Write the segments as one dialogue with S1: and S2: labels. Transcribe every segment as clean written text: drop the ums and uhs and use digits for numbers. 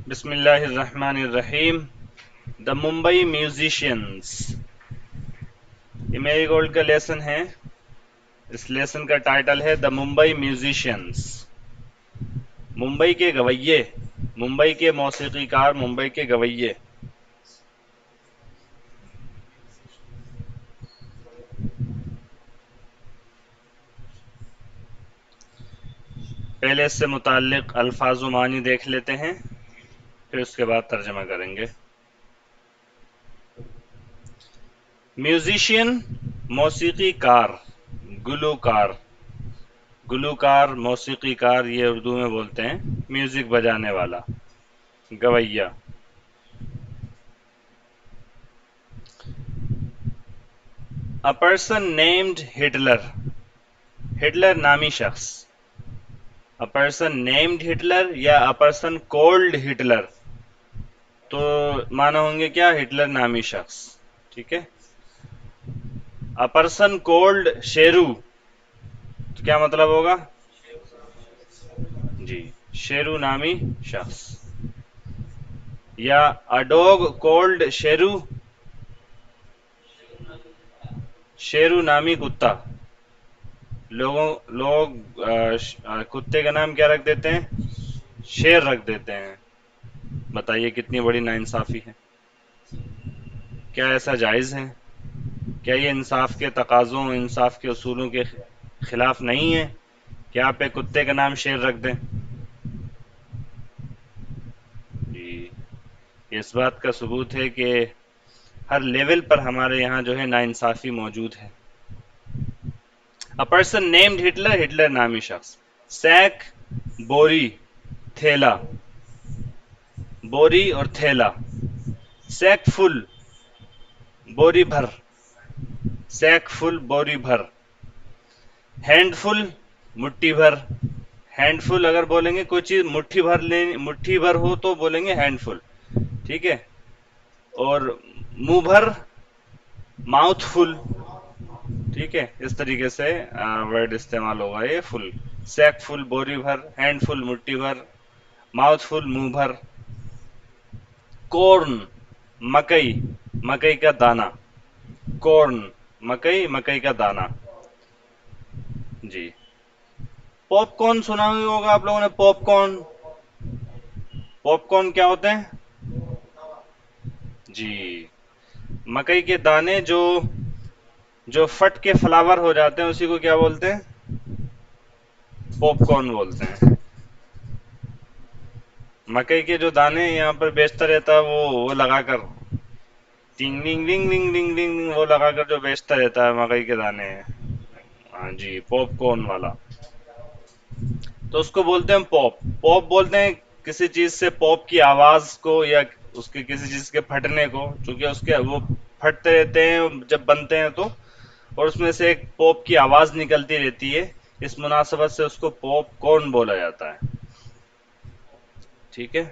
S1: بسم اللہ الرحمن الرحیم. دا ممبئی میوزیشینز، یہ میری گولڈ کا لیسن ہے. اس لیسن کا ٹائٹل ہے دا ممبئی میوزیشینز. ممبئی کے گویے، ممبئی کے موسیقی کار، ممبئی کے گویے. پہلے اس سے متعلق الفاظ و معنی دیکھ لیتے ہیں، پھر اس کے بعد ترجمہ کریں گے. میوزیشین، موسیقی کار، گلوکار. گلوکار، موسیقی کار، یہ اردو میں بولتے ہیں میوزک بجانے والا، گویہ. A person named Hitler. Hitler نامی شخص. A person named Hitler یا a person called Hitler تو معنی ہوں گے کیا؟ ہٹلر نامی شخص. ٹھیک ہے. A person called شیرو تو کیا مطلب ہوگا؟ جی، شیرو نامی شخص. یا a dog called شیرو، شیرو نامی کتا. لوگ کتے کا نام کیا رکھ دیتے ہیں؟ شیر رکھ دیتے ہیں. بتائیے کتنی بڑی ناانصافی ہے. کیا ایسا جائز ہے؟ کیا یہ انصاف کے تقاضوں، انصاف کے اصولوں کے خلاف نہیں ہے کہ آپ ایک کتے کا نام شیر رکھ دیں؟ جی، اس بات کا ثبوت ہے کہ ہر لیول پر ہمارے یہاں جو ہے ناانصافی موجود ہے. A person named Hitler، Hitler نامی شخص. سیک، بوری، تھیلا. بوری اور تھیلا. سیک فل، بوری بھر. سیک فل، بوری بھر. ہینڈ فل، مٹھی بھر. ہینڈ فل اگر بولیں گے کوئی چیز مٹھی بھر ہو تو بولیں گے ہینڈ فل. ٹھیک ہے. اور منہ بھر، ماؤتھ فل. ٹھیک ہے، اس طریقے سے ورڈ استعمال ہوگا یہ فل. سیک فل، بوری بھر. ہینڈ فل، مٹھی بھر. ماؤتھ فل، منہ بھر. کورن، مکئی، مکئی کا دانہ. کورن، مکئی، مکئی کا دانہ. جی. پاپ کارن سنا ہوگا آپ لوگوں نے. پاپ کارن، پاپ کارن کیا ہوتے ہیں؟ جی، مکئی کے دانے جو پھٹ کے فلاور ہو جاتے ہیں اسی کو کیا بولتے ہیں؟ پاپ کارن بولتے ہیں. مکئی کے جو دانے یہاں پر بیچتا رہتا ہے وہ لگا کر ٹنگ ڈنگ ڈنگ ڈنگ ڈنگ ڈنگ، وہ لگا کر جو بیچتا رہتا ہے مکئی کے دانے. ہاں جی، پاپ کارن والا. تو اس کو بولتے ہیں پاپ. پاپ بولتے ہیں کسی چیز سے پاپ کی آواز کو یا اس کے کسی چیز کے پھٹنے کو، چونکہ اس کے وہ پھٹتے رہتے ہیں جب بنتے ہیں تو، اور اس میں سے ایک پاپ کی آواز نکلتی رہتی ہے. اس مناسبت سے اس کو پاپ کارن بولا جاتا ہے. ٹھیک ہے.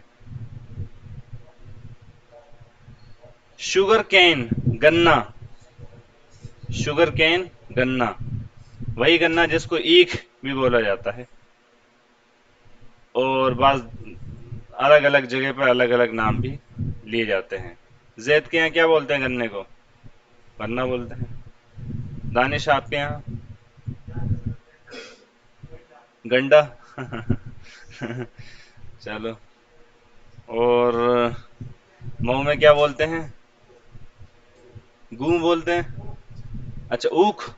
S1: شوگر کین، گنا. شوگر کین، گنا. وہی گنا جس کو ایکھ بھی بولا جاتا ہے. اور بعض الگ الگ جگہ پہ الگ الگ نام بھی لیے جاتے ہیں. زید کے یہاں کیا بولتے ہیں گنے کو؟ گنا بولتے ہیں. دانش آپ کے یہاں؟ گنڈا. چلو. اور مئو میں کیا بولتے ہیں؟ گوں بولتے ہیں. اچھا، اوکھ.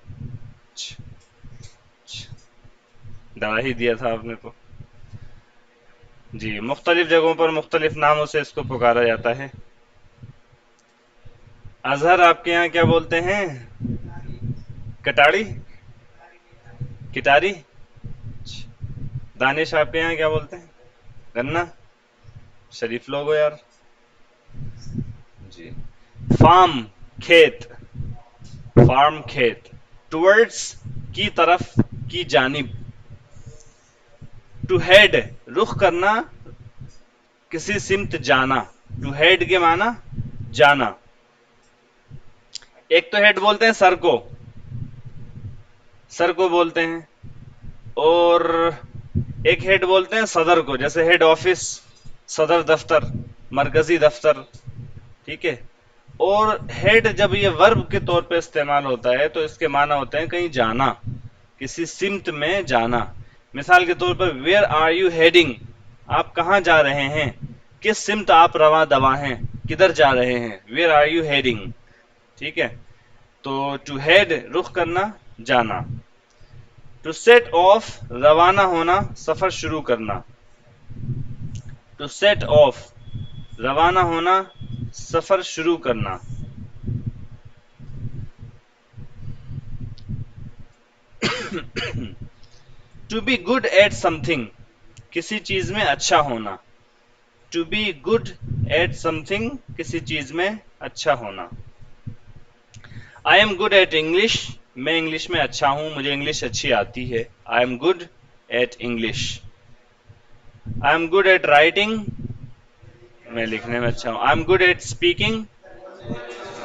S1: ڈرا ہی دیا تھا آپ نے تو. جی، مختلف جگہوں پر مختلف ناموں سے اس کو پکارا جاتا ہے. اظہر آپ کے یہاں کیا بولتے ہیں؟ کٹاڑی، کٹاری. دانش آپ کے یہاں کیا بولتے ہیں؟ گنا. شریف لوگ ہو یار. جی. فارم، کھیت. فارم، کھیت. ٹورڈز، کی طرف، کی جانب. ٹو ہیڈ، رخ کرنا، کسی سمت جانا. ٹو ہیڈ کے معنی جانا. ایک تو ہیڈ بولتے ہیں سر کو، سر کو بولتے ہیں. اور ایک ہیڈ بولتے ہیں صدر کو، جیسے ہیڈ آفس صدر دفتر، مرکزی دفتر، ٹھیک ہے. اور ہیڈ جب یہ ورب کے طور پہ استعمال ہوتا ہے تو اس کے معنی ہوتے ہیں کہیں جانا، کسی سمت میں جانا. مثال کے طور پر ویئر آر یو ہیڈنگ، آپ کہاں جا رہے ہیں، کس سمت آپ رواں دواں ہیں، کدھر جا رہے ہیں، ویئر آر یو ہیڈنگ. ٹھیک ہے. تو ٹو ہیڈ رخ کرنا، جانا. ٹو سیٹ آف روانہ ہونا، سفر شروع کرنا. ٹو سیٹ آف روانہ ہونا، سفر شروع کرنا. ٹو بی گڈ ایٹ سم تھنگ، کسی چیز میں اچھا ہونا. ٹو بی گڈ ایٹ سم تھنگ، کسی چیز میں اچھا ہونا. I am good at English, میں انگلش میں اچھا ہوں، مجھے انگلش اچھی آتی ہے. I am good at English. I am good at writing, میں لکھنے میں اچھا ہوں. I am good at speaking,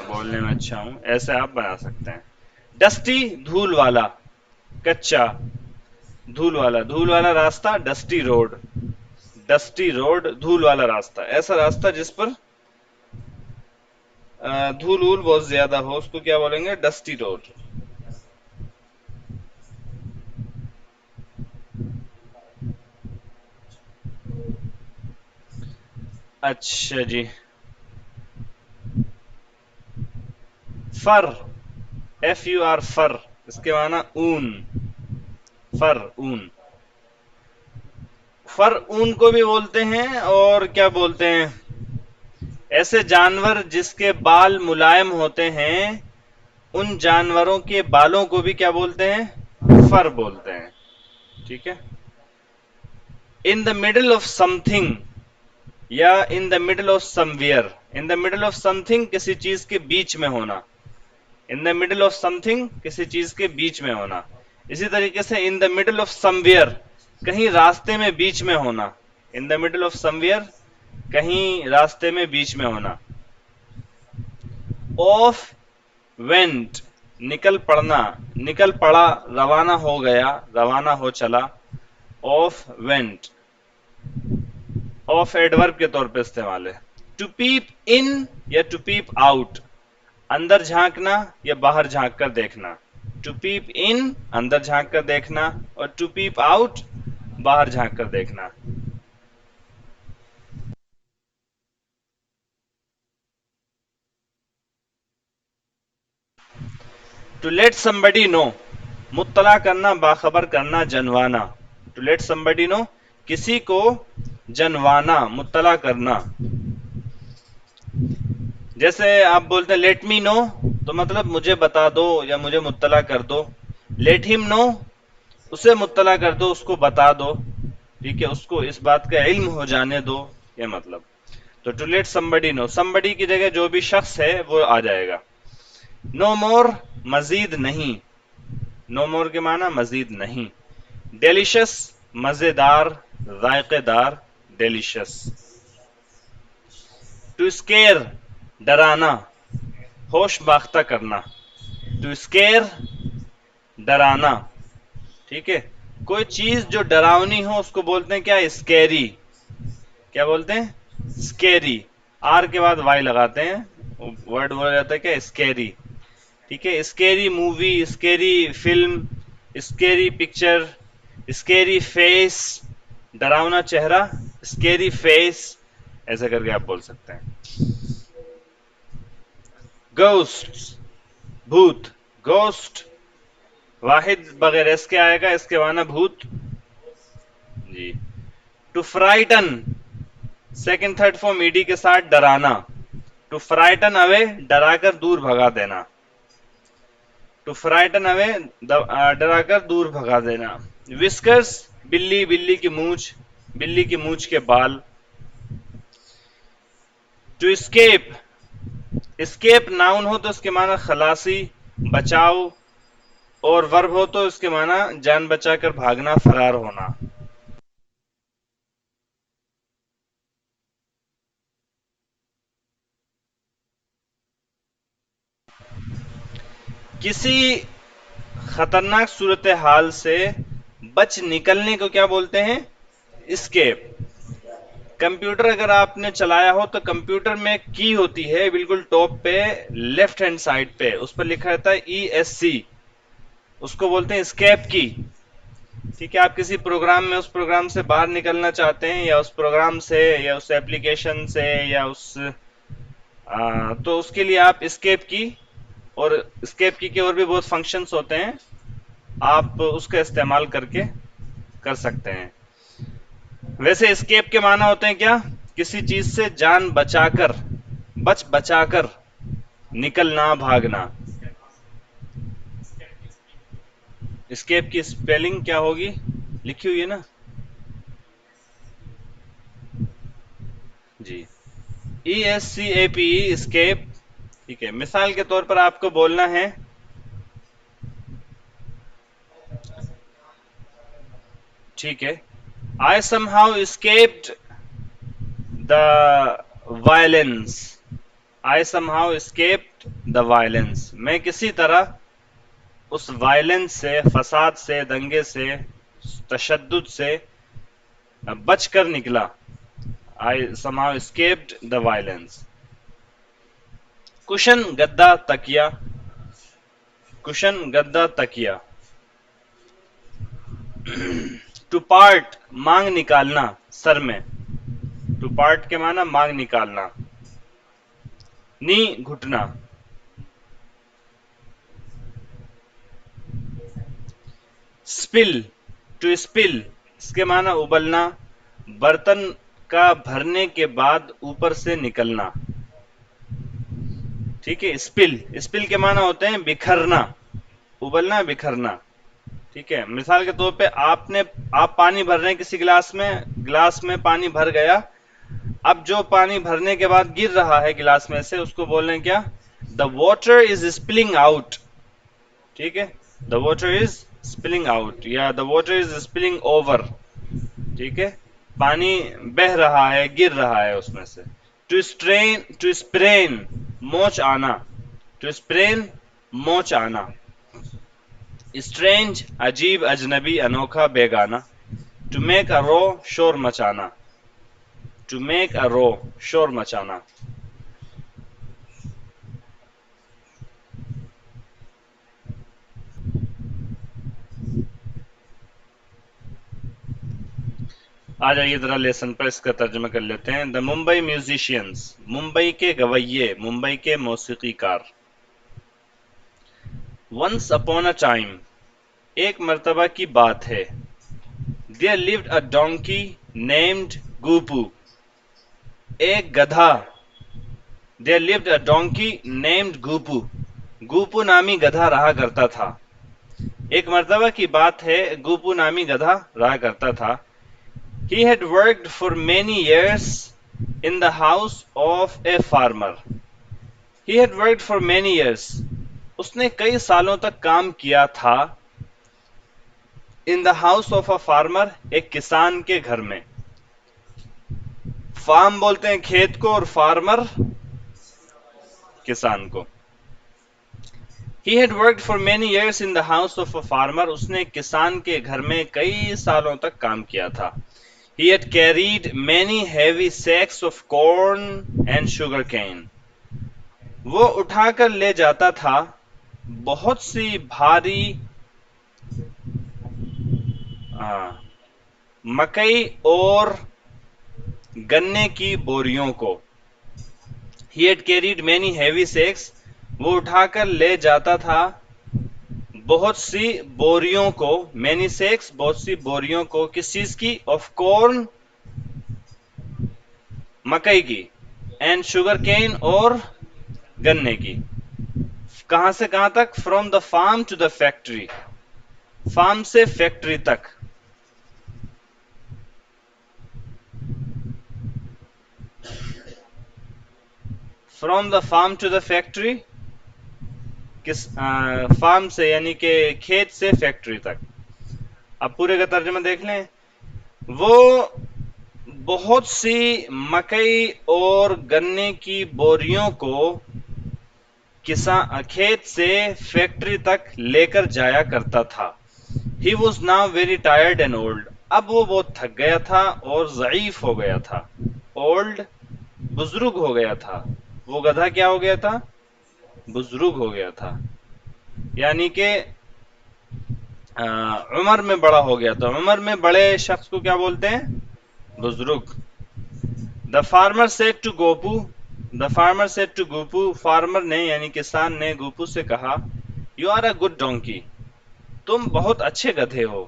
S1: بولنے میں اچھا ہوں. ایسے آپ بنا سکتے ہیں. ڈسٹی، دھول والا، کچا. دھول والا، دھول والا راستہ، ڈسٹی روڈ. ڈسٹی روڈ، دھول والا راستہ، ایسا راستہ جس پر دھول وول بہت زیادہ ہو، اس کو کیا بولیں گے، ڈسٹی روڈ. اچھا جی. فر، ایف یو آر، فر، اس کے معنی اون. فر، اون. فر اون کو بھی بولتے ہیں، اور کیا بولتے ہیں، ایسے جانور جس کے بال ملائم ہوتے ہیں ان جانوروں کے بالوں کو بھی کیا بولتے ہیں، فر بولتے ہیں. ٹھیک ہے. In the middle of something, یا in the middle of somewhere. In the middle of some thing, کسی چیز کے بیچ میں ہونا. In the middle of some thing, کسی چیز کے بیچ میں ہونا. اسی طریقے سے in the middle of somewhere, کہیں راستے میں بیچ میں ہونا. In the middle of somewhere, کہیں راستے میں بیچ میں ہونا. آف وینٹ، نکل پڑنا، نکل پڑا، روانہ ہو گیا، روانہ ہو چلا. Of went. آف ایڈورب کے طور پہ استعمال ہے. ٹو پیپ ان یا ٹو پیپ آؤٹ، اندر جھانکنا یا باہر جھانک کر دیکھنا. ٹو پیپ ان، اندر جھانک کر دیکھنا، اور ٹو پیپ آؤٹ، باہر جھانک کر دیکھنا. ٹو لیٹ somebody know، مطلع کرنا، باخبر کرنا، جنوانا. ٹو لیٹ somebody know، کسی کو جنوانا، مطلع کرنا. جیسے آپ بولتے ہیں لیٹ می نو، تو مطلب مجھے بتا دو یا مجھے مطلع کر دو. لیٹ ہم نو، اسے مطلع کر دو، اس کو بتا دو. ٹھیک ہے، اس کو اس بات کا علم ہو جانے دو، یہ مطلب. تو to let somebody know، somebody کی جگہ جو بھی شخص ہے وہ آ جائے گا. نو مور، مزید نہیں. نو مور کے معنی مزید نہیں. ڈیلیشس، مزیدار، ذائقے دار، ڈیلیشس. ٹو اسکیئر، ڈرانا، ہوش باختہ کرنا. ٹو اسکیئر، ڈرانا. ٹھیک ہے. کوئی چیز جو ڈراؤنی ہو اس کو بولتے ہیں کیا، اسکیری. کیا بولتے ہیں، اسکیری. آر کے بعد وائی لگاتے ہیں، ورڈ بولا جاتا ہے کیا، اسکیری. ٹھیک ہے. Scary movie, scary film, scary picture, scary face, ڈراؤنا چہرہ، اسکیری فیس، ایسا کر کے آپ بول سکتے ہیں. گوسٹ، بھوت. گوسٹ واحد بغیر اس کے آئے گا، اس کے معنی بھوت. جی. ٹو فرائٹن، سیکنڈ تھرڈ فارم ایڈی کے ساتھ، ڈرانا. ٹو فرائٹن اوے، ڈرا کر دور بھگا دینا. ٹو فرائٹن اوے، ڈرا کر دور بھگا دینا. وسکرز، بلی، بلی کی مونچھ، بلی کی مونچھ کے بال. ٹو اسکیپ، اسکیپ ناؤن ہو تو اس کے معنی خلاصی، بچاؤ، اور ورب ہو تو اس کے معنی جان بچا کر بھاگنا، فرار ہونا. کسی خطرناک صورتحال سے بچ نکلنے کو کیا بولتے ہیں، اسکیپ. کمپیوٹر اگر آپ نے چلایا ہو تو کمپیوٹر میں کی ہوتی ہے بالکل ٹاپ پہ لیفٹ ہینڈ سائڈ پہ، اس پر لکھا رہتا ہے ESC، اس کو بولتے ہیں اسکیپ کی. ٹھیک ہے، آپ کسی پروگرام میں اس پروگرام سے باہر نکلنا چاہتے ہیں، یا اس پروگرام سے یا اس ایپلیکیشن سے یا اس تو اس کے لیے آپ اسکیپ کی، اور اسکیپ کی کے اور بھی بہت فنکشنز ہوتے ہیں، آپ اس کا استعمال کر کے کر سکتے ہیں. ویسے اسکیپ کے معنی ہوتے ہیں کیا؟ کسی چیز سے جان بچا کر نکلنا، بھاگنا. اسکیپ کی سپیلنگ کیا ہوگی؟ لکھی ہوئی ہے نا جی، ESCAPE اسکیپ. ٹھیک ہے، مثال کے طور پر آپ کو بولنا ہے ٹھیک ہے، I somehow escaped the violence. I somehow escaped the violence. میں کسی طرح اس وائلنس سے، فساد سے، دنگے سے، تشدد سے بچ کر نکلا. I somehow escaped the violence. Kishan گدا تکیا. کشن گدا تکیا. ٹو پارٹ مانگ نکالنا سر میں. ٹو پارٹ کے معنی مانگ نکالنا. نی گھٹنا. اسپل. ٹو اسپل اس کے معنی ابلنا، برتن کا بھرنے کے بعد اوپر سے نکلنا. ٹھیک ہے، اسپل کے معنی ہوتے ہیں بکھرنا، ابلنا، بکھرنا. ٹھیک ہے، مثال کے طور پہ آپ پانی بھر رہے ہیں کسی گلاس میں پانی بھر گیا. اب جو پانی بھرنے کے بعد گر رہا ہے گلاس میں سے، اس کو بول رہے ہیں کیا؟ The water is spilling out. ٹھیک ہے، the water is spilling out یا the water is spilling over. ٹھیک ہے، پانی بہ رہا ہے، گر رہا ہے اس میں سے. ٹو اسپرین موچ آنا. ٹو اسپرین موچ آنا. اسٹرینج عجیب، اجنبی، انوکھا، بیگانہ. ٹو میک اے رو شور مچانا. ٹو میک اے رو شور مچانا. آ جائیے ذرا لیسن پر اس کا ترجمہ کر لیتے ہیں. دا ممبئی میوزیشینز، ممبئی کے گویے، ممبئی کے موسیقی کار. ونس اپون اے ٹائم ایک مرتبہ کی بات ہے. There lived a donkey named گوپو. ایک گدھا. There lived a donkey named گوپو. گوپو نامی گدھا رہا کرتا تھا. ایک مرتبہ کی بات ہے، گوپو نامی گدھا رہا کرتا تھا. He had worked for many years in the house of a farmer. He had worked for many years. اس نے کئی سالوں تک کام کیا تھا. In the house of a farmer ایک کسان کے گھر میں. فارم بولتے ہیں کھیت کو، اور فارمر کسان کو. He had worked for many years in the house of a farmer. اس نے کسان کے گھر میں کئی سالوں تک کام کیا تھا. He had carried many heavy sacks of corn and sugar cane. وہ اٹھا کر لے جاتا تھا بہت سی بھاری مکئی اور گنے کی بوریوں کو. He had carried many heavy sacks. وہ اٹھا کر لے جاتا تھا بہت سی بوریوں کو. many sacks بہت سی بوریوں کو. کس چیز کی؟ of corn مکئی کی. and sugar cane اور گنے کی. کہاں سے کہاں تک؟ from the farm to the factory. Form سے فیکٹری تک. from the farm to the factory کس فارم سے یعنی کہ کھیت سے فیکٹری تک. اب پورے کا ترجمہ دیکھ لیں. وہ بہت سی مکئی اور گنے کی بوریوں کو کھیت سے فیکٹری تک لے کر جایا کرتا تھا. He was now very tired and old. اب وہ بہت تھک گیا تھا اور ضعیف ہو گیا تھا. اولڈ بزرگ ہو گیا تھا. وہ گدھا کیا ہو گیا تھا؟ بزرگ ہو گیا تھا. یعنی کہ عمر میں بڑا ہو گیا تھا. عمر میں بڑے شخص کو کیا بولتے ہیں؟ بزرگ. The farmer said to Gopu. The farmer said to Gopu. Farmer نے یعنی کسان نے گوپو سے کہا you are a good donkey. تم بہت اچھے گدھے ہو.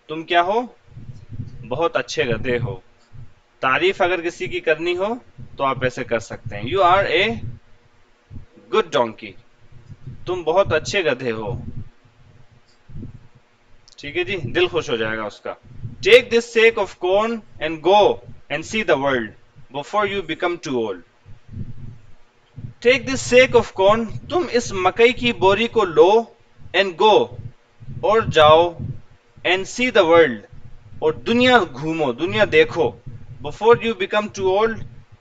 S1: تم کیا ہو؟ بہت اچھے گدھے ہو. تعریف اگر کسی کی کرنی ہو تو آپ ایسے کر سکتے ہیں. You are a good donkey. تم بہت اچھے گدھے ہو. ٹھیک ہے جی، دل خوش ہو جائے گا اس کا. Take this sack of corn and go and see the world before you become too old. Take this sack of corn. تم اس مکئی کی بوری کو لو. اینڈ گو اور جاؤ. اینڈ سی دا ورلڈ اور دنیا گھومو، دنیا دیکھو. Before you become too old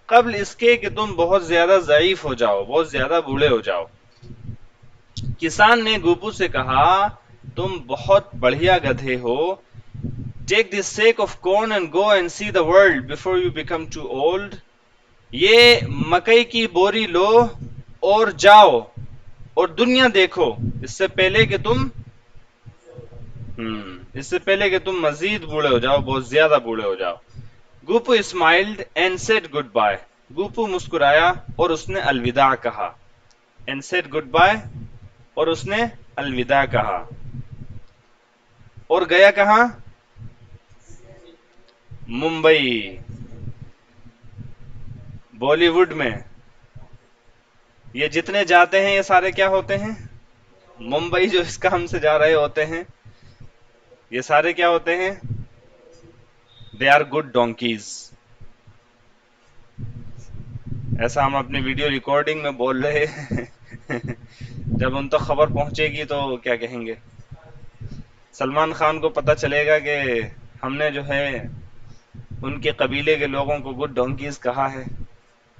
S1: قبل اس کے کہ تم بہت زیادہ ضعیف ہو جاؤ، بہت زیادہ بوڑھے ہو جاؤ. کسان نے گوپو سے کہا تم بہت بڑھیا گدھے ہو. Take this sack of corn and go and see the world before you become too old. یہ مکئی کی بوری لو اور جاؤ اور دنیا دیکھو اس سے پہلے کہ تم مزید بوڑھے ہو جاؤ، بہت زیادہ بوڑھے ہو جاؤ. Gopu smiled and said goodbye. Gopu مسکرایا اور اس نے الوداع کہا. اینڈ سیڈ گڈ بائے اور اس نے الوداع کہا. اور گیا کہاں؟ ممبئی. بالی ووڈ میں یہ جتنے جاتے ہیں یہ سارے کیا ہوتے ہیں؟ ممبئی جو اس کام سے جا رہے ہوتے ہیں یہ سارے کیا ہوتے ہیں؟ They are good donkeys. ایسا ہم اپنی ویڈیو ریکارڈنگ میں بول رہے ہیں جب ان تک خبر پہنچے گی تو کیا کہیں گے؟ سلمان خان کو پتہ چلے گا کہ ہم نے جو ہے ان کے قبیلے کے لوگوں کو گڈ ڈونکیز کہا ہے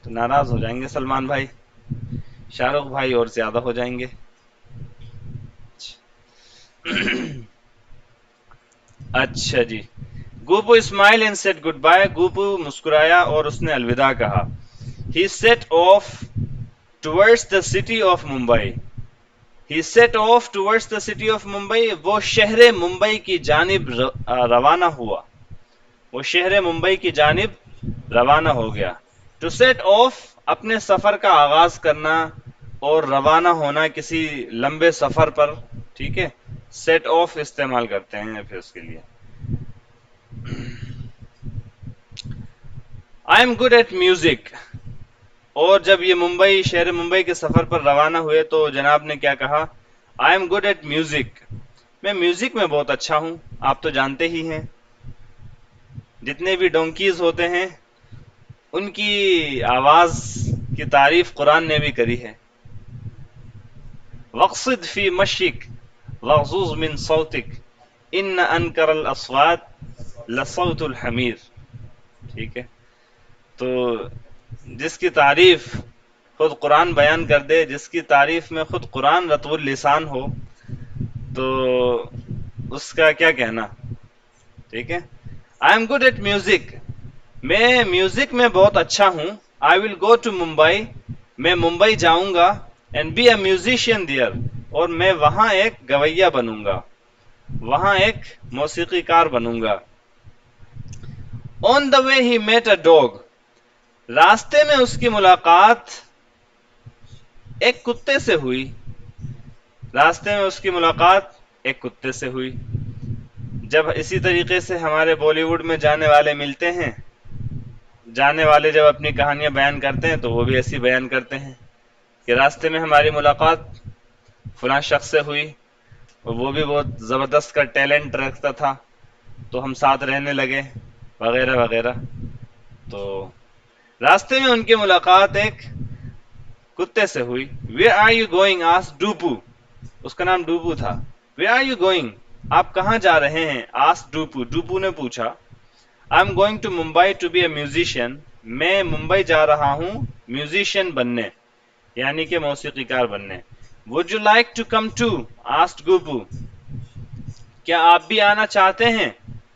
S1: تو ناراض ہو جائیں گے سلمان بھائی. شاہ رخ بھائی اور زیادہ ہو جائیں گے. اچھا جی. Gopu smile and said goodbye. Gopu مسکرایا اور اس نے الوداع کہا. He set off towards the city of Mumbai. He set off towards the city of Mumbai. وہ شہر ممبئی کی جانب روانہ ہوا. وہ شہر ممبئی کی جانب روانہ ہو گیا. To set off اپنے سفر کا آغاز کرنا اور روانہ ہونا کسی لمبے سفر پر. ٹھیک ہے، set off استعمال کرتے ہیں پھر اس کے لیے. I am good at music. اور جب یہ شہر ممبئی کے سفر پر روانہ ہوئے تو جناب نے کیا کہا؟ I am good at music. میں میوزک میں بہت اچھا ہوں. آپ تو جانتے ہی ہیں جتنے بھی ڈونکیز ہوتے ہیں ان کی آواز کی تعریف قرآن نے بھی کری ہے. وَاقْصِدْ فِي مَشْيِكَ وَاغْضُضْ مِنْ صَوْتِكَ إِنَّ أَنْكَرَ الْأَصْوَاتِ لَصَوْتُ الْحَمِيرِ. ٹھیک ہے، تو جس کی تعریف خود قرآن بیان کر دے، جس کی تعریف میں خود قرآن رطب اللسان ہو تو اس کا کیا کہنا. ٹھیک ہے. I am good at music. میں میوزک میں بہت اچھا ہوں. I will go to Mumbai. میں ممبئی جاؤں گا. And be a musician there. اور میں وہاں ایک گویہ بنوں گا، وہاں ایک موسیقی کار بنوں گا. On the way he met a dog. راستے میں اس کی ملاقات ایک کتے سے ہوئی. راستے میں اس کی ملاقات ایک کتے سے ہوئی. جب اسی طریقے سے ہمارے بالی ووڈ میں جانے والے ملتے ہیں، جانے والے جب اپنی کہانیاں بیان کرتے ہیں تو وہ بھی ایسی بیان کرتے ہیں کہ راستے میں ہماری ملاقات فلاں شخص سے ہوئی اور وہ بھی بہت زبردست کا ٹیلنٹ رکھتا تھا تو ہم ساتھ رہنے لگے وغیرہ وغیرہ. تو راستے میں ان کی ملاقات ایک کتے سے ہوئی. Where are you going? asked ڈوپو. اس کا نام ڈوپو تھا. Where are you going? آپ کہاں جا رہے ہیں؟ asked ڈوپو. ڈوپو نے پوچھا. I'm going to Mumbai to be a musician. میں ممبئی جا رہا ہوں میوزیشین بننے یعنی کہ موسیقی کار بننے. Would you like to come too? asked گوپو. کیا آپ بھی آنا چاہتے ہیں؟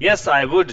S1: Yes, I would.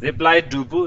S1: Replied Dupu,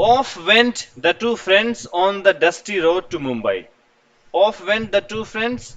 S1: Off went the two friends on the dusty road to Mumbai. Off went the two friends,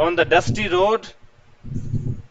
S1: On the dusty road,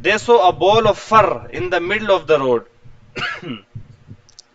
S1: They saw a ball of fur in the middle of the road.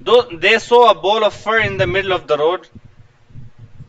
S1: They saw a ball of fur in the middle of the road.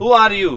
S1: Who are you?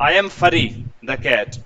S1: I am Furry, the cat.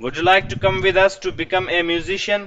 S1: Would you like to come with us to become a musician?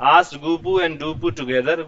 S1: Asked Gupu and Dupu together.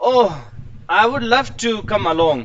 S1: Oh, I would love to come along.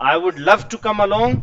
S1: I would love to come along.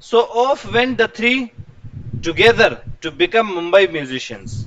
S1: So off went the three together to become Mumbai musicians.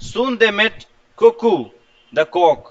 S1: Soon they met Cuckoo the cock.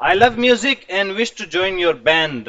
S1: I love music and wish to join your band.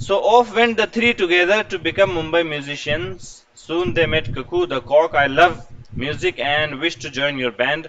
S1: So off went the three together to become Mumbai musicians. Soon they met Cuckoo the cock. I love music and wish to join your band.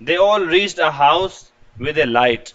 S1: They all reached a house with a light.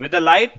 S1: With a light,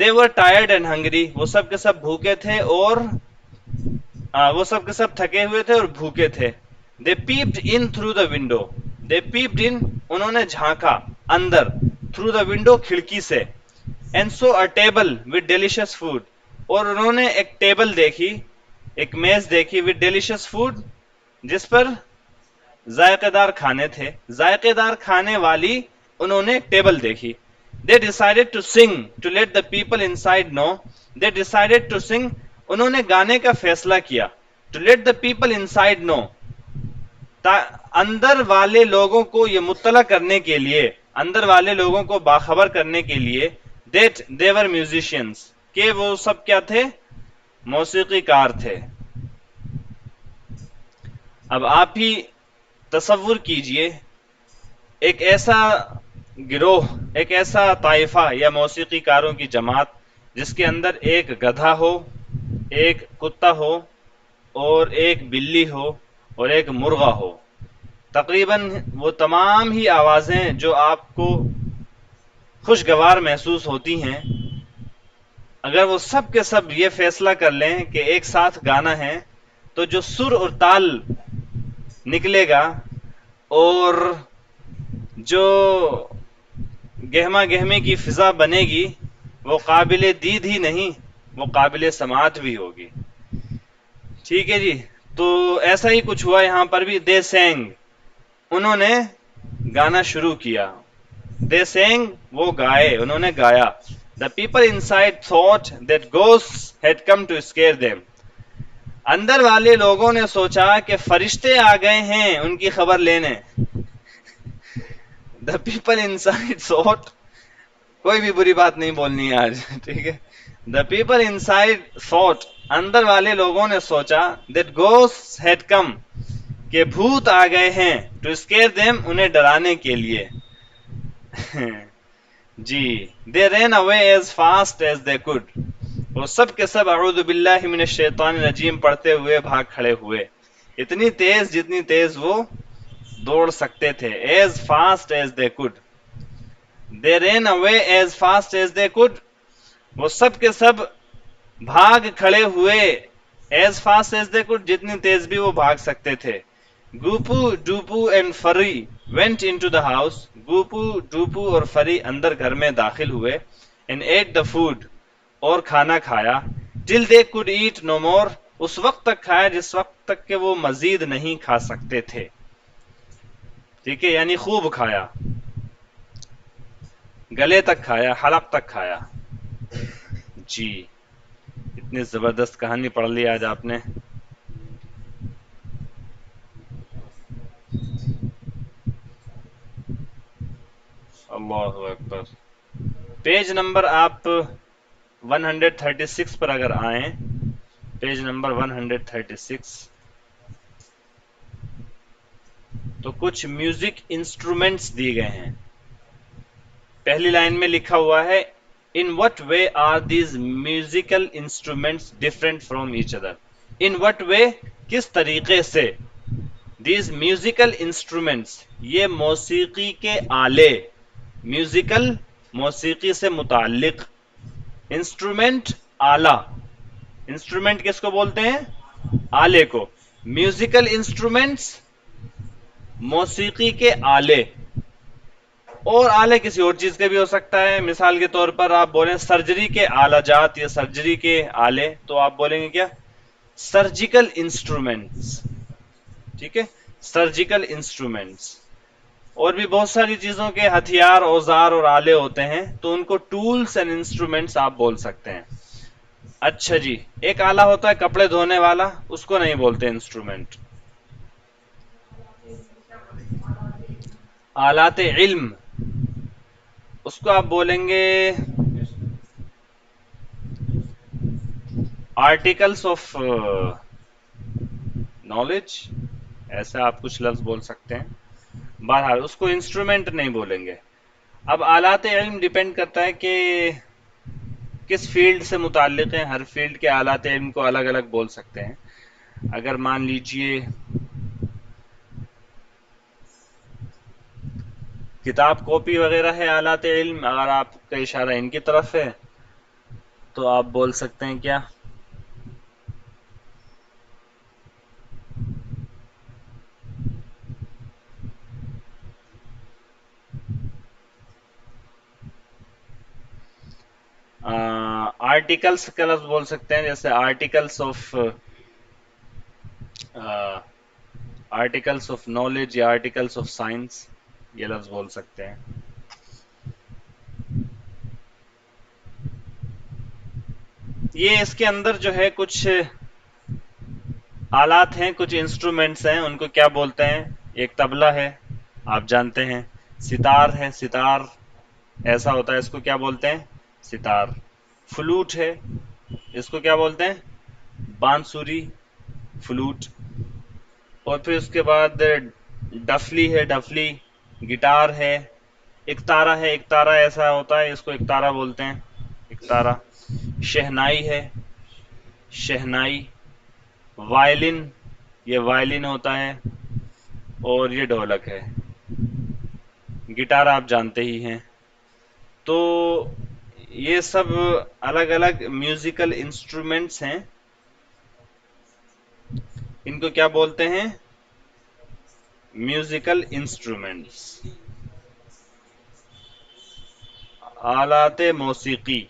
S1: They were tired and hungry. وہ سب کے سب بھوکے تھے اور وہ سب کے سب تھکے ہوئے تھے اور بھوکے تھے. They peeped in through the window. They peeped in, انہوں نے جھانکا اندر, through the window, کھڑکی سے. And saw a table with delicious food. اور انہوں نے ایک ٹیبل دیکھی, ایک میز دیکھی, with delicious food, جس پر ذائقے دار کھانے تھے, ذائقے دار کھانے والی انہوں نے ایک ٹیبل دیکھی. They decided to sing to let the people inside know. They decided to sing, انہوں نے گانے کا فیصلہ کیا. To let the people inside know, اندر والے لوگوں کو یہ مطلع کرنے کے لیے, اندر والے لوگوں کو باخبر کرنے کے لیے, that they were musicians, کہ وہ سب کیا تھے, موسیقی کار تھے. اب آپ ہی تصور کیجئے ایک ایسا گروہ, ایک ایسا طائفہ یا موسیقی کاروں کی جماعت جس کے اندر ایک گدھا ہو, ایک کتا ہو, اور ایک بلی ہو, اور ایک مرغا ہو. تقریباً وہ تمام ہی آوازیں جو آپ کو خوشگوار محسوس ہوتی ہیں, اگر وہ سب کے سب یہ فیصلہ کر لیں کہ ایک ساتھ گانا ہے, تو جو سر اور تال نکلے گا اور جو گہما گہمی کی فضا بنے گی وہ قابل دید ہی نہیں, وہ قابل سماعت بھی ہوگی. ٹھیک ہے جی, تو ایسا ہی کچھ ہوا یہاں پر بھی. دے سینگ, انہوں نے گانا شروع کیا. دے سینگ, وہ گائے, انہوں نے گایا. The people inside thought that ghosts had come to scare them. اندر والے لوگوں نے سوچا کہ فرشتے آ گئے ہیں ان کی خبر لینے. The people inside thought, کوئی بھی بری بات نہیں بولنی ہے آج, ٹھیک ہے. The people inside thought, اندر والے لوگوں نے سوچا, that ghosts had come, کہ بھوت آ گئے ہیں, to scare them, انہیں ڈرانے کے لیے. جی. They ran away as fast as they could. وہ سب کے سب اعوذ باللہ من الشیطان الرجیم پڑھتے ہوئے بھاگ کھڑے ہوئے, اتنی تیز جتنی تیز وہ دوڑ سکتے تھے. As fast as they could. They ran away as fast as they could. وہ سب کے سب بھاگ کھڑے ہوئے, as fast as they could, جتنی تیز بھی وہ بھاگ سکتے تھے. گوپو, ڈوپو and free went into the house. گوپو, ڈوپو اور فری اندر گھر میں داخل ہوئے. And ate the food, اور کھانا کھایا. Till they could eat no more, اس وقت تک کھایا جس وقت تک کہ وہ مزید نہیں کھا سکتے تھے. ٹھیک ہے, یعنی خوب کھایا, گلے تک کھایا, حلق تک کھایا. جی, اتنی زبردست کہانی پڑھ لی آج آپ نے. اللہ اکبر. پیج نمبر آپ 136 پر اگر آئیں, پیج نمبر 136, تو کچھ میوزک انسٹرومنٹس دیے گئے ہیں. پہلی لائن میں لکھا ہوا ہے, In what way are these musical instruments different from each other? In what way, کس طریقے سے, these musical instruments, یہ موسیقی کے آلے, میوزیکل موسیقی سے متعلق, انسٹرومنٹ آلہ, انسٹرومنٹ کس کو بولتے ہیں, آلے کو. میوزیکل انسٹرومنٹس موسیقی کے آلے, اور آلے کسی اور چیز کے بھی ہو سکتا ہے. مثال کے طور پر آپ بولیں سرجری کے آلہ جات یا سرجری کے آلے, تو آپ بولیں گے کیا, سرجیکل انسٹرومنٹس. ٹھیک ہے, سرجیکل انسٹرومنٹس. اور بھی بہت ساری چیزوں کے ہتھیار, اوزار اور آلے ہوتے ہیں, تو ان کو ٹولس اینڈ انسٹرومنٹس آپ بول سکتے ہیں. اچھا جی, ایک آلہ ہوتا ہے کپڑے دھونے والا, اس کو نہیں بولتے انسٹرومنٹ. آلات علم, اس کو آپ بولیں گے آرٹیکلس آف نالج, ایسا آپ کچھ لفظ بول سکتے ہیں. بہرحال اس کو انسٹرومنٹ نہیں بولیں گے. اب آلات علم ڈیپینڈ کرتا ہے کہ کس فیلڈ سے متعلق ہیں. ہر فیلڈ کے آلات علم کو الگ الگ بول سکتے ہیں. اگر مان لیجئے کتاب کاپی وغیرہ ہے آلات علم, اگر آپ کا اشارہ ان کی طرف ہے, تو آپ بول سکتے ہیں کیا؟ آرٹیکلس کا لفظ بول سکتے ہیں، جیسے آرٹیکلس آف نالج یا آرٹیکلس آف سائنس، یہ لفظ بول سکتے ہیں۔ یہ اس کے اندر جو ہے کچھ آلات ہیں، کچھ انسٹرومنٹس ہیں، ان کو کیا بولتے ہیں؟ ایک طبلہ ہے، آپ جانتے ہیں۔ ستار ہے، ستار ایسا ہوتا ہے، اس کو کیا بولتے ہیں؟ ستار۔ فلوٹ ہے، اس کو کیا بولتے ہیں؟ بانسری، فلوٹ۔ اور پھر اس کے بعد ڈفلی ہے، ڈفلی۔ گٹار ہے، اکتارا ہے، اکتارا ایسا ہوتا ہے، اس کو اکتارا بولتے ہیں، اکتارا۔ شہنائی ہے، شہنائی۔ وائلن، یہ وائلن ہوتا ہے، اور یہ ڈھولک ہے۔ گٹار آپ جانتے ہی ہیں۔ تو یہ سب الگ الگ میوزیکل انسٹرومنٹس ہیں، ان کو کیا بولتے ہیں؟ میوزیکل انسٹرومنٹس، آلات موسیقی۔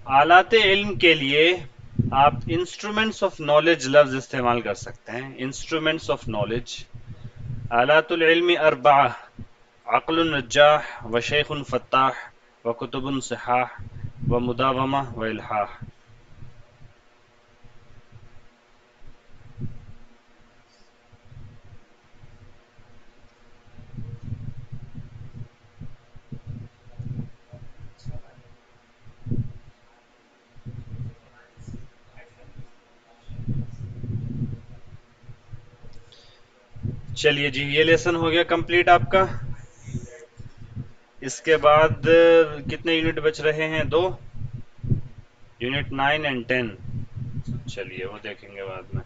S1: آلات علم کے لیے آپ انسٹرومنٹس آف نالج لفظ استعمال کر سکتے ہیں، انسٹرومنٹس آف نالج۔ آلات العلم اربعہ: عقل نجاح، وشیخ فتاح، وکتب صحاح، ومداومہ، والحاح۔ چلیے جی، یہ لیسن ہو گیا کمپلیٹ آپ کا۔ اس کے بعد کتنے یونٹ بچ رہے ہیں؟ 2 یونٹ 9 اور 10۔ چلیے وہ دیکھیں گے بعد میں۔